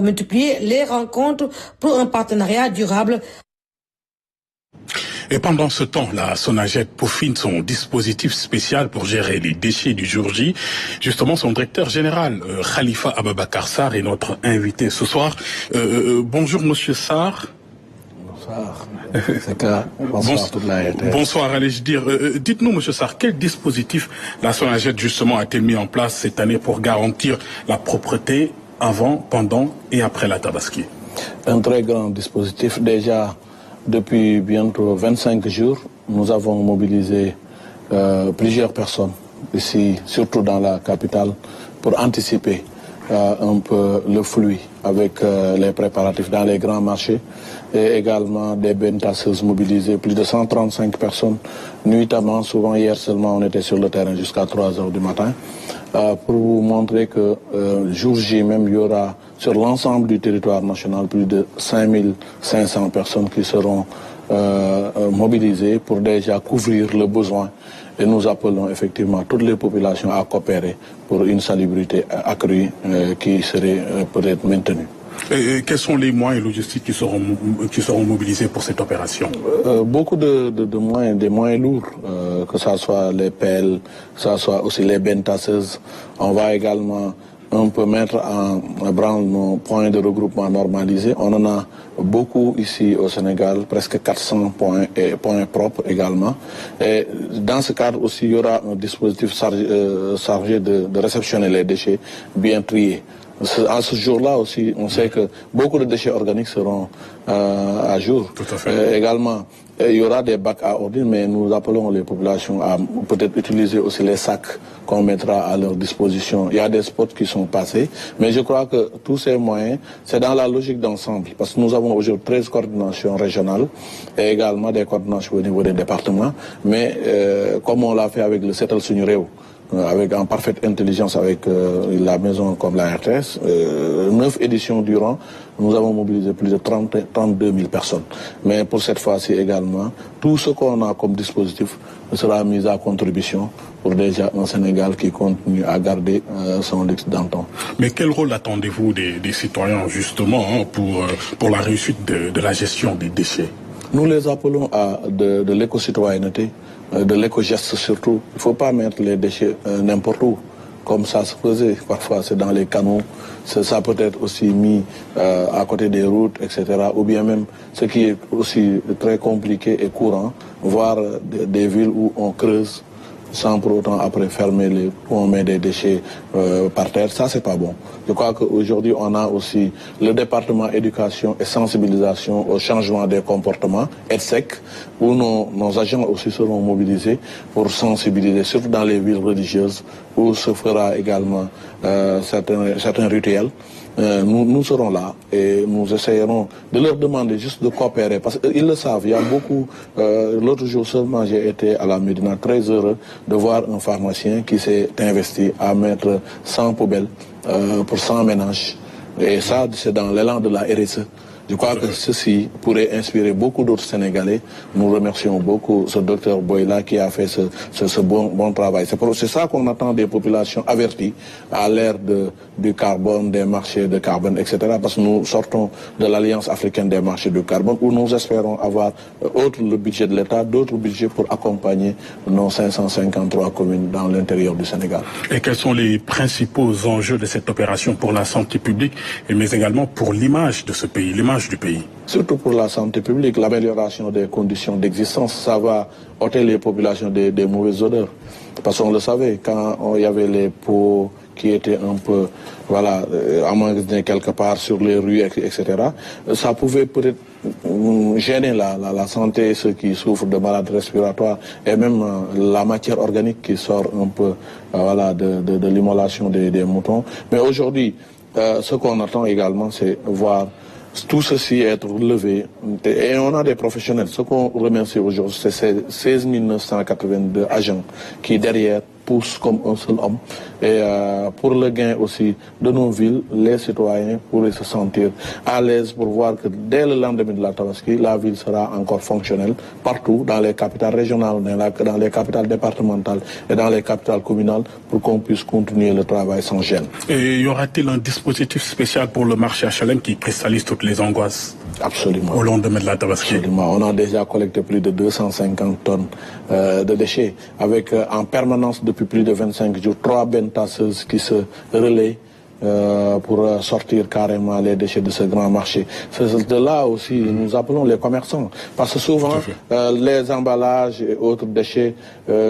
multiplier les rencontres pour un partenariat durable. Et pendant ce temps, la Sonaged peaufine son dispositif spécial pour gérer les déchets du jour J. Justement, son directeur général, Khalifa Ababakar Sarr, est notre invité ce soir. Bonjour, monsieur Sarr. Bonsoir. Bonsoir toute la RTS. Bonsoir, allez-je dire. Dites-nous, monsieur Sarr, quel dispositif la Sonaged, justement, a-t-elle mis en place cette année pour garantir la propreté avant, pendant et après la Tabaski? Un très grand dispositif. Déjà, depuis bientôt 25 jours, nous avons mobilisé plusieurs personnes ici, surtout dans la capitale, pour anticiper un peu le flux avec les préparatifs dans les grands marchés et également des bennes tasseuses mobilisées, plus de 135 personnes nuitamment. Souvent hier seulement on était sur le terrain jusqu'à 3 heures du matin pour vous montrer que jour J même il y aura sur l'ensemble du territoire national plus de 5500 personnes qui seront mobilisées pour déjà couvrir le besoin. Et nous appelons effectivement toutes les populations à coopérer pour une salubrité accrue qui serait peut-être maintenue. Et quels sont les moyens logistiques qui seront mobilisés pour cette opération? Beaucoup de moyens, des moyens lourds, que ce soit les pelles, que ce soit aussi les bennes tasseuses. On va également un peu mettre en branle nos points de regroupement normalisés. On en a beaucoup ici au Sénégal, presque 400 points et points propres également. Et dans ce cadre aussi, il y aura un dispositif chargé de réceptionner les déchets bien triés. À ce jour-là aussi, on sait que beaucoup de déchets organiques seront à jour. Tout à fait. Également, il y aura des bacs à ordures, mais nous appelons les populations à peut-être utiliser aussi les sacs qu'on mettra à leur disposition. Il y a des spots qui sont passés, mais je crois que tous ces moyens, c'est dans la logique d'ensemble, parce que nous avons aujourd'hui 13 coordinations régionales et également des coordinations au niveau des départements, mais comme on l'a fait avec le Setal Suñu Réew, avec en parfaite intelligence avec la maison comme la RTS, 9 éditions durant, nous avons mobilisé plus de 32 000 personnes. Mais pour cette fois-ci également, tout ce qu'on a comme dispositif sera mis à contribution pour déjà un Sénégal qui continue à garder son luxe d'antan. Mais quel rôle attendez-vous des citoyens justement pour la réussite de la gestion des déchets? Nous les appelons à de l'éco-citoyenneté, de l'éco-geste surtout. Il ne faut pas mettre les déchets n'importe où, comme ça se faisait. Parfois c'est dans les canaux, ça peut être aussi mis à côté des routes, etc. Ou bien même, ce qui est aussi très compliqué et courant, voir des villes où on creuse sans pour autant après fermer les on met des déchets par terre, ça c'est pas bon. Je crois qu'aujourd'hui on a aussi le département éducation et sensibilisation au changement des comportements, EDSEC, où nos agents aussi seront mobilisés pour sensibiliser, surtout dans les villes religieuses, où se fera également certains rituels. Nous serons là et nous essayerons de leur demander juste de coopérer parce qu'ils le savent, il y a beaucoup. L'autre jour seulement j'ai été à la Médina très heureux de voir un pharmacien qui s'est investi à mettre 100 poubelles pour 100 ménages et ça c'est dans l'élan de la RSE. Je crois que ceci pourrait inspirer beaucoup d'autres Sénégalais. Nous remercions beaucoup ce docteur Boyla qui a fait ce bon travail. C'est ça qu'on attend des populations averties à l'ère du carbone, des marchés de carbone, etc. Parce que nous sortons de l'Alliance africaine des marchés du carbone où nous espérons avoir, outre le budget de l'État, d'autres budgets pour accompagner nos 553 communes dans l'intérieur du Sénégal. Et quels sont les principaux enjeux de cette opération pour la santé publique, mais également pour l'image de ce pays, l'image du pays? Surtout pour la santé publique, l'amélioration des conditions d'existence, ça va ôter les populations des mauvaises odeurs. Parce qu'on le savait, quand il y avait les pots qui étaient un peu, voilà, emmagasinés quelque part sur les rues, etc., ça pouvait peut-être gêner la santé, ceux qui souffrent de maladies respiratoires, et même la matière organique qui sort un peu voilà, de l'immolation des moutons. Mais aujourd'hui, ce qu'on attend également, c'est voir tout ceci être relevé. Et on a des professionnels. Ce qu'on remercie aujourd'hui, c'est ces 16 982 agents qui, derrière, pousse comme un seul homme. Et pour le gain aussi de nos villes, les citoyens pourraient se sentir à l'aise pour voir que dès le lendemain de la Tabaski, la ville sera encore fonctionnelle partout, dans les capitales régionales, dans les capitales départementales et dans les capitales communales, pour qu'on puisse continuer le travail sans gêne. Et y aura-t-il un dispositif spécial pour le marché HLM qui cristallise toutes les angoisses? Absolument. Au lendemain de la Tabaski. Absolument. On a déjà collecté plus de 250 tonnes de déchets, avec en permanence depuis plus de 25 jours 3 bennes tasseuses qui se relaient pour sortir carrément les déchets de ce grand marché. C'est de là aussi nous appelons les commerçants, parce que souvent les emballages et autres déchets,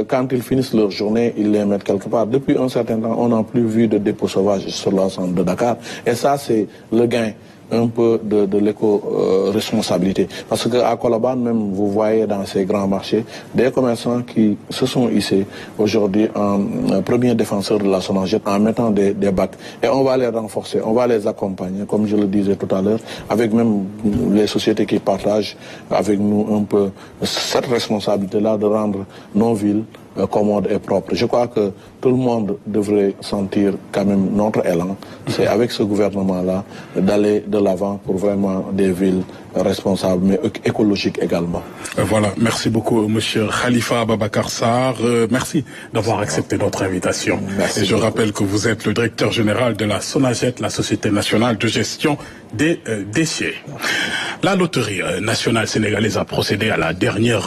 quand ils finissent leur journée, ils les mettent quelque part. Depuis un certain temps, on n'a plus vu de dépôt sauvage sur l'ensemble de Dakar, et ça c'est le gain un peu de l'éco-responsabilité. Parce qu'à Colobane, même, vous voyez dans ces grands marchés, des commerçants qui se sont hissés aujourd'hui en premier défenseur de la SONAGED en mettant des bacs. Et on va les renforcer, on va les accompagner, comme je le disais tout à l'heure, avec même les sociétés qui partagent avec nous un peu cette responsabilité-là de rendre nos villes commode et propre. Je crois que tout le monde devrait sentir quand même notre élan. C'est avec ce gouvernement-là d'aller de l'avant pour vraiment des villes responsables, mais écologiques également. Voilà, merci beaucoup, Monsieur Khalifa Ababacar Sarr. Merci d'avoir accepté notre invitation. Merci et je beaucoup. rappelle que vous êtes le directeur général de la SONAGED, la Société nationale de gestion des déchets. La loterie nationale sénégalaise a procédé à la dernière